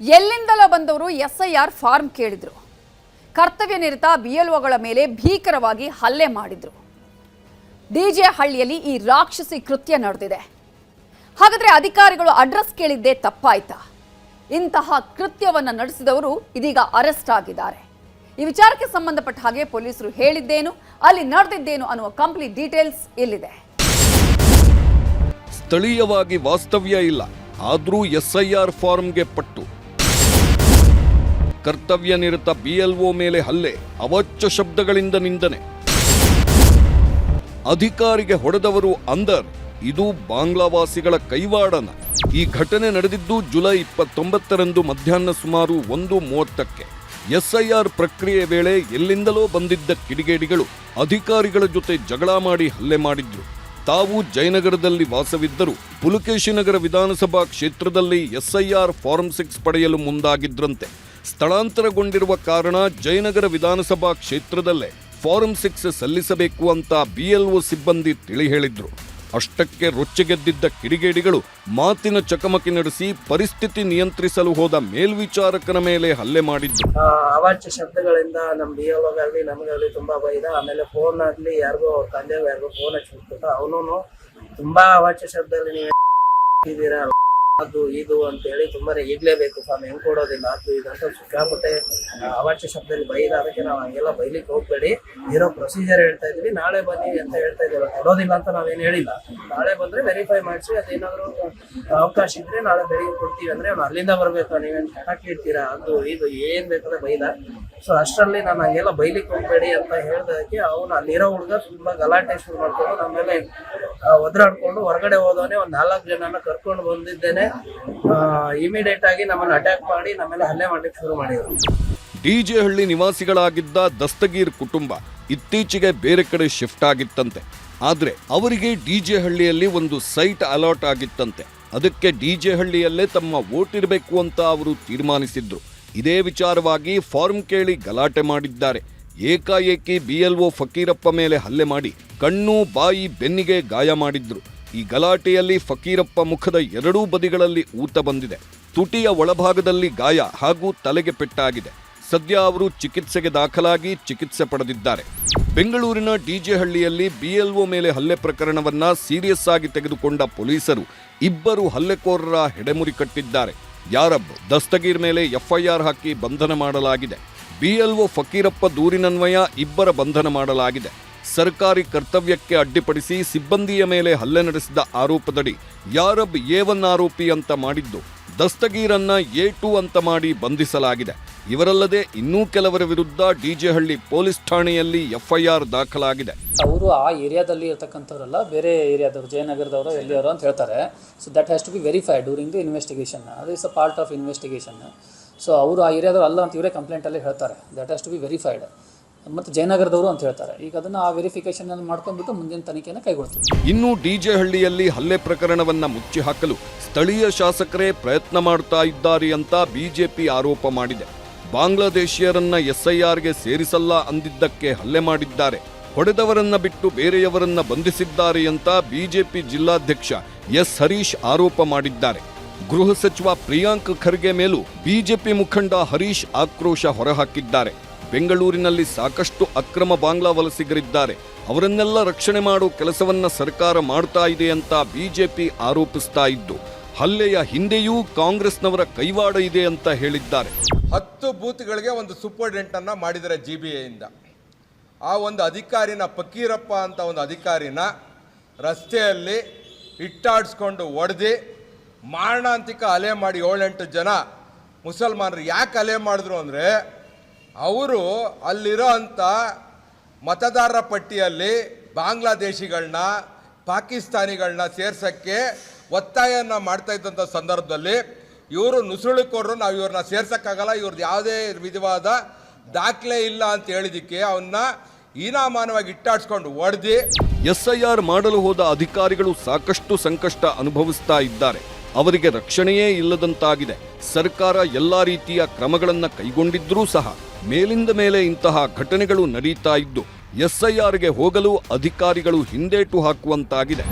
ಎಲ್ಲಿಂದಲೋ ಬಂದವರು SIR form ಕೇಳಿದ್ರು. ಕರ್ತವ್ಯ ನಿರತ ಬಿಎಲ್ಒಗಳ ಮೇಲೆ ಭೀಕರವಾಗಿ ಹಲ್ಲೆ ಮಾಡಿದ್ರು. ಡಿಜೆ ಹಳ್ಳಿಯಲ್ಲಿ ಈ ರಾಕ್ಷಸಿ ಕೃತ್ಯ ನಡೆದಿದೆ. ಹಾಗಾದ್ರೆ ಅಧಿಕಾರಿಗಳು ಅಡ್ರೆಸ್ ಕೇಳಿದ್ದೇ ತಪ್ಪಾಯ್ತಾ? ಇಂತಹ ಕೃತ್ಯವನ್ನು ನಡೆಸಿದವರು ಇದೀಗ ಅರೆಸ್ಟ್ ಆಗಿದ್ದಾರೆ. ಈ ವಿಚಾರಕ್ಕೆ ಸಂಬಂಧಪಟ್ಟ ಹಾಗೆ ಪೊಲೀಸರು ಹೇಳಿದ್ದೇನು, ಅಲ್ಲಿ ನಡೆದಿದ್ದೇನು ಅನ್ನುವ ಕಂಪ್ಲೀಟ್ ಡೀಟೇಲ್ಸ್ ಇಲ್ಲಿದೆ. ಸ್ಥಳೀಯವಾಗಿ ವಾಸ್ತವ್ಯ ಇಲ್ಲ, ಆದ್ರೂ ಎಸ್ಐಆರ್ ಫಾರ್ಮ್ಗೆ ಪಟ್ಟು. ಕರ್ತವ್ಯ ನಿರತ ಬಿಎಲ್ಒ ಮೇಲೆ ಹಲ್ಲೆ, ಅವಾಚ್ಯ ಶಬ್ದಗಳಿಂದ ನಿಂದನೆ. ಅಧಿಕಾರಿಗೆ ಹೊಡೆದವರು ಅಂದರ್. ಇದು ಬಾಂಗ್ಲಾವಾಸಿಗಳ ಕೈವಾಡನ. ಈ ಘಟನೆ ನಡೆದಿದ್ದು ಜುಲೈ 29ರಂದು ಮಧ್ಯಾಹ್ನ ಸುಮಾರು 1:30ಕ್ಕೆ. ಎಸ್ಐಆರ್ ಪ್ರಕ್ರಿಯೆ ವೇಳೆ ಎಲ್ಲಿಂದಲೋ ಬಂದಿದ್ದ ಕಿಡಿಗೇಡಿಗಳು ಅಧಿಕಾರಿಗಳ ಜೊತೆ ಜಗಳ ಮಾಡಿ ಹಲ್ಲೆ ಮಾಡಿದ್ರು. ತಾವು ಜಯನಗರದಲ್ಲಿ ವಾಸವಿದ್ದರು. ಪುಲಕೇಶಿನಗರ ವಿಧಾನಸಭಾ ಕ್ಷೇತ್ರದಲ್ಲಿ ಎಸ್ಐಆರ್ ಫಾರ್ಮ್ 6 ಪಡೆಯಲು ಮುಂದಾಗಿದ್ರಂತೆ. ಸ್ಥಳಾಂತರಗೊಂಡಿರುವ ಕಾರಣ ಜಯನಗರ ವಿಧಾನಸಭಾ ಕ್ಷೇತ್ರದಲ್ಲೇ ಫಾರ್ಮ್ 6 ಸಲ್ಲಿಸಬೇಕು ಅಂತ ಬಿಎಲ್ಒ ಸಿಬ್ಬಂದಿ ತಿಳಿ ಹೇಳಿದ್ರು. ಅಷ್ಟಕ್ಕೆ ರೊಚ್ಚೆಗೆದ್ದಿದ್ದ ಕಿಡಿಗೇಡಿಗಳು ಮಾತಿನ ಚಕಮಕಿ ನಡೆಸಿ ಪರಿಸ್ಥಿತಿ ನಿಯಂತ್ರಿಸಲು ಹೋದ ಮೇಲ್ವಿಚಾರಕನ ಮೇಲೆ ಹಲ್ಲೆ ಮಾಡಿದ್ರು. ಅವಾಚ್ಯ ಶಬ್ದಗಳಿಂದ ನಮ್ಮ ಬಿಎಲ್ಒಗಾಗ್ಲಿ ನಮಗಾಗ್ಲಿ ತುಂಬಾ ಬೈದ. ಆಮೇಲೆ ಫೋನ್ ಆಗ್ಲಿ ಯಾರಿಗೋ ಅವ್ರ ತಂದೆ ಯಾರಿಗೋ ಫೋನ್ ಹಚ್ಚಿಬಿಟ್ಟು ಅವನು ತುಂಬಾ ಅವಾಚ್ಯ ಶಬ್ದದಲ್ಲಿ ನೀವು ಇದ್ದೀರಾ, ಅದು ಇದು ಅಂತ ಹೇಳಿ ತುಂಬಾನೇ ಈಗ್ಲೇಬೇಕು ಫಾರ್ಮ್ ಹೆಂಗ್ ಕೊಡೋದಿಲ್ಲ, ಅದು ಇದು ಅಂತ ಸಿಕ್ಕಾಪಟ್ಟೆ ಅವಾಚ್ಯ ಶಬ್ದದಲ್ಲಿ ಬೈದ. ಅದಕ್ಕೆ ನಾವು ಹಂಗೆಲ್ಲ ಬೈಲಿಕ್ಕೆ ಹೋಗ್ಬೇಡಿ, ಇರೋ ಪ್ರೊಸೀಜರ್ ಹೇಳ್ತಾ ಇದೀವಿ, ನಾಳೆ ಬನ್ನಿ ಅಂತ ಹೇಳ್ತಾ ಇದ್ದೀವಿ. ಕೊಡೋದಿಲ್ಲ ಅಂತ ನಾವೇನು ಹೇಳಿಲ್ಲ. ನಾಳೆ ಬಂದ್ರೆ ವೆರಿಫೈ ಮಾಡಿಸಿ ಅದೇನಾದ್ರು ಅವಕಾಶ ಇದ್ರೆ ನಾಳೆ ಬೆಳಿಗ್ಗೆ ಕೊಡ್ತೀವಿ ಅಂದ್ರೆ ಅವ್ನು ಅಲ್ಲಿಂದ ಬರ್ಬೇಕು, ನೀವೇನು ಹಾಕಿರ್ತೀರಾ, ಅದು ಇದು ಏನ್ ಬೇಕಾದ್ರೆ ಬೈದ. ಸೊ ಅಷ್ಟರಲ್ಲಿ ನಾನು ಹಂಗೆಲ್ಲ ಬೈಲಿಕ್ಕೆ ಹೋಗ್ಬೇಡಿ ಅಂತ ಹೇಳ್ದಕ್ಕೆ ಅವನು ಅಲ್ಲಿರೋ ಹುಡುಗ ತುಂಬಾ ಗಲಾಟೆ ಶುರು ಮಾಡ್ಕೊಂಡು ನಮ್ಮ ಮೇಲೆ ಒದ್ರಾಡ್ಕೊಂಡು ಹೊರಗಡೆ ಹೋದವನೇ ಒಂದು 4 ಜನನ ಕರ್ಕೊಂಡು ಬಂದಿದ್ದೇನೆ. ಇಮಿಡಿಯೇಟ್ ಆಗಿ ನಮ್ಮನ್ನು ಅಟ್ಯಾಕ್ ಮಾಡಿ ನಮ್ಮೆಲ್ಲ ಹಲ್ಲೆ ಮಾಡ್ಲಿಕ್ಕೆ ಶುರು ಮಾಡಿದ್ರು. ಡಿಜೆ ಹಳ್ಳಿ ನಿವಾಸಿಗಳಾಗಿದ್ದ ದಸ್ತಗೀರ್ ಕುಟುಂಬ ಇತ್ತೀಚೆಗೆ ಬೇರೆ ಕಡೆ ಶಿಫ್ಟ್ ಆಗಿತ್ತಂತೆ. ಆದ್ರೆ ಅವರಿಗೆ ಡಿಜೆ ಹಳ್ಳಿಯಲ್ಲಿ ಒಂದು ಸೈಟ್ ಅಲಾಟ್ ಆಗಿತ್ತಂತೆ. ಅದಕ್ಕೆ ಡಿಜೆ ಹಳ್ಳಿಯಲ್ಲೇ ತಮ್ಮ ವೋಟ್ ಇರಬೇಕು ಅಂತ ಅವರು ತೀರ್ಮಾನಿಸಿದ್ರು. ಇದೇ ವಿಚಾರವಾಗಿ ಫಾರ್ಮ್ ಕೇಳಿ ಗಲಾಟೆ ಮಾಡಿದ್ದಾರೆ. ಏಕಾಏಕಿ ಬಿಎಲ್ಒ ಫಕೀರಪ್ಪ ಮೇಲೆ ಹಲ್ಲೆ ಮಾಡಿ ಕಣ್ಣು, ಬಾಯಿ, ಬೆನ್ನಿಗೆ ಗಾಯ ಮಾಡಿದ್ರು. ಈ ಗಲಾಟೆಯಲ್ಲಿ ಫಕೀರಪ್ಪ ಮುಖದ ಎರಡೂ ಬದಿಗಳಲ್ಲಿ ಊತ ಬಂದಿದೆ. ತುಟಿಯ ಒಳಭಾಗದಲ್ಲಿ ಗಾಯ ಹಾಗೂ ತಲೆಗೆ ಪೆಟ್ಟಾಗಿದೆ. ಸದ್ಯ ಅವರು ಚಿಕಿತ್ಸೆಗೆ ದಾಖಲಾಗಿ ಚಿಕಿತ್ಸೆ ಪಡೆದಿದ್ದಾರೆ. ಬೆಂಗಳೂರಿನ ಡಿಜೆ ಹಳ್ಳಿಯಲ್ಲಿ ಬಿಎಲ್ಒ ಮೇಲೆ ಹಲ್ಲೆ ಪ್ರಕರಣವನ್ನ ಸೀರಿಯಸ್ ಆಗಿ ತೆಗೆದುಕೊಂಡ ಪೊಲೀಸರು ಇಬ್ಬರು ಹಲ್ಲೆಕೋರರ ಹೆಡೆಮುರಿ ಕಟ್ಟಿದ್ದಾರೆ. ಯಾರಬ್ ದಸ್ತಗೀರ್ ಮೇಲೆ ಎಫ್ಐಆರ್ ಹಾಕಿ ಬಂಧನ ಮಾಡಲಾಗಿದೆ. ಬಿಎಲ್ಒ ಫಕೀರಪ್ಪ ದೂರಿನನ್ವಯ ಇಬ್ಬರ ಬಂಧನ ಮಾಡಲಾಗಿದೆ. ಸರ್ಕಾರಿ ಕರ್ತವ್ಯಕ್ಕೆ ಅಡ್ಡಿಪಡಿಸಿ ಸಿಬ್ಬಂದಿಯ ಮೇಲೆ ಹಲ್ಲೆ ನಡೆಸಿದ ಆರೋಪದಡಿ ಯಾರಬ್ A1 ಆರೋಪಿ ಅಂತ ಮಾಡಿದ್ದು, ದಸ್ತಗೀರನ್ನ A2 ಅಂತ ಮಾಡಿ ಬಂಧಿಸಲಾಗಿದೆ. ಇವರಲ್ಲದೆ ಇನ್ನೂ ಕೆಲವರ ವಿರುದ್ಧ ಡಿಜೆ ಹಳ್ಳಿ ಪೊಲೀಸ್ ಠಾಣೆಯಲ್ಲಿ ಎಫ್ಐಆರ್ ದಾಖಲಾಗಿದೆ. ಅವರು ಆ ಏರಿಯಾದಲ್ಲಿ ಇರತಕ್ಕಂಥವರಲ್ಲ, ಬೇರೆ ಏರಿಯಾದವರು, ಜಯನಗರದವರು, ಎಲ್ಲಿಯವರು ಅಂತ ಹೇಳ್ತಾರೆ. So that has to be verified during the investigation. ಅದು is a part of investigation. So ಅವರು ಆ ಏರಿಯಾದವರು ಅಲ್ಲ ಅಂತ ಇವರೇ ಕಂಪ್ಲೇಂಟಲ್ಲಿ ಹೇಳ್ತಾರೆ. That has to be verified. ಮತ್ತು ಜಯನಗರದವರು ಅಂತ ಹೇಳ್ತಾರೆ. ಈಗ ಅದನ್ನು ಆ ವೆರಿಫಿಕೇಶನ್ ಮಾಡ್ಕೊಂಡ್ಬಿಟ್ಟು ಮುಂದಿನ ತನಿಖೆಯನ್ನು ಕೈಗೊಳ್ತೀವಿ. ಇನ್ನು ಡಿಜೆ ಹಳ್ಳಿಯಲ್ಲಿ ಹಲ್ಲೆ ಪ್ರಕರಣವನ್ನ ಮುಚ್ಚಿ ಹಾಕಲು ಸ್ಥಳೀಯ ಶಾಸಕರೇ ಪ್ರಯತ್ನ ಮಾಡ್ತಾ ಇದ್ದಾರೆ ಅಂತ ಬಿಜೆಪಿ ಆರೋಪ ಮಾಡಿದೆ. ಬಾಂಗ್ಲಾದೇಶಿಯರನ್ನ ಎಸ್ಐಆರ್ಗೆ ಸೇರಿಸಲ್ಲ ಅಂದಿದ್ದಕ್ಕೆ ಹಲ್ಲೆ ಮಾಡಿದ್ದಾರೆ. ಹೊಡೆದವರನ್ನ ಬಿಟ್ಟು ಬೇರೆಯವರನ್ನ ಬಂಧಿಸಿದ್ದಾರೆ ಅಂತ ಬಿಜೆಪಿ ಜಿಲ್ಲಾಧ್ಯಕ್ಷ ಎಸ್ ಹರೀಶ್ ಆರೋಪ ಮಾಡಿದ್ದಾರೆ. ಗೃಹ ಸಚಿವ ಪ್ರಿಯಾಂಕ್ ಖರ್ಗೆ ಮೇಲೂ ಬಿಜೆಪಿ ಮುಖಂಡ ಹರೀಶ್ ಆಕ್ರೋಶ ಹೊರಹಾಕಿದ್ದಾರೆ. ಬೆಂಗಳೂರಿನಲ್ಲಿ ಸಾಕಷ್ಟು ಅಕ್ರಮ ಬಾಂಗ್ಲಾ ವಲಸಿಗರಿದ್ದಾರೆ, ಅವರನ್ನೆಲ್ಲ ರಕ್ಷಣೆ ಮಾಡೋ ಕೆಲಸವನ್ನ ಸರ್ಕಾರ ಮಾಡ್ತಾ ಇದೆ ಅಂತ ಬಿಜೆಪಿ ಆರೋಪಿಸ್ತಾ ಇದ್ದು, ಹಲ್ಲೆಯ ಹಿಂದೆಯೂ ಕಾಂಗ್ರೆಸ್ನವರ ಕೈವಾಡ ಇದೆ ಅಂತ ಹೇಳಿದ್ದಾರೆ. 10 ಬೂತ್ಗಳಿಗೆ ಒಂದು ಸೂಪರ್ಡೆಂಟ್ ಅನ್ನ ಮಾಡಿದರೆ ಜಿಬಿಎಯಿಂದ. ಆ ಒಂದು ಅಧಿಕಾರಿನ ಫಕೀರಪ್ಪ ಅಂತ ಒಂದು ಅಧಿಕಾರಿನ ರಸ್ತೆಯಲ್ಲಿ ಇಟ್ಟಾಡಿಸ್ಕೊಂಡು ಹೊಡೆದು ಮಾರಣಾಂತಿಕ ಹಲ್ಲೆ ಮಾಡಿ 7-8 ಜನ ಮುಸಲ್ಮಾನರು. ಯಾಕೆ ಹಲ್ಲೆ ಮಾಡಿದ್ರು ಅಂದರೆ, ಅವರು ಅಲ್ಲಿರೋ ಅಂಥ ಮತದಾರರ ಪಟ್ಟಿಯಲ್ಲಿ ಬಾಂಗ್ಲಾದೇಶಿಗಳನ್ನ, ಪಾಕಿಸ್ತಾನಿಗಳನ್ನ ಸೇರ್ಸೋಕ್ಕೆ ಒತ್ತಾಯನ ಮಾಡ್ತಾ ಇದ್ದಂಥ ಸಂದರ್ಭದಲ್ಲಿ ಇವರು ನುಸುಳುಕೋರು, ನಾವು ಇವ್ರನ್ನ ಸೇರ್ಸೋಕ್ಕಾಗಲ್ಲ, ಇವ್ರದ್ದು ಯಾವುದೇ ವಿಧವಾದ ದಾಖಲೆ ಇಲ್ಲ ಅಂತ ಹೇಳಿದಕ್ಕೆ ಅವನ್ನ ಹೀನಾಮಾನವಾಗಿ ಇಟ್ಟಾಡ್ಸ್ಕೊಂಡು ಹೊಡೆದು. ಎಸ್ಐಆರ್ ಮಾಡಲು ಹೋದ ಅಧಿಕಾರಿಗಳು ಸಾಕಷ್ಟು ಸಂಕಷ್ಟ ಅನುಭವಿಸ್ತಾ ಇದ್ದಾರೆ. ಅವರಿಗೆ ರಕ್ಷಣೆಯೇ ಇಲ್ಲದಂತಾಗಿದೆ. ಸರ್ಕಾರ ಎಲ್ಲಾ ರೀತಿಯ ಕ್ರಮಗಳನ್ನು ಕೈಗೊಂಡಿದ್ರೂ ಸಹ ಮೇಲಿಂದ ಮೇಲೆ ಇಂತಹ ಘಟನೆಗಳು ನಡೀತಾ ಇದ್ದು ಎಸ್ಐಆರ್ಗೆ ಹೋಗಲು ಅಧಿಕಾರಿಗಳು ಹಿಂದೇಟು ಹಾಕುವಂತಾಗಿದೆ.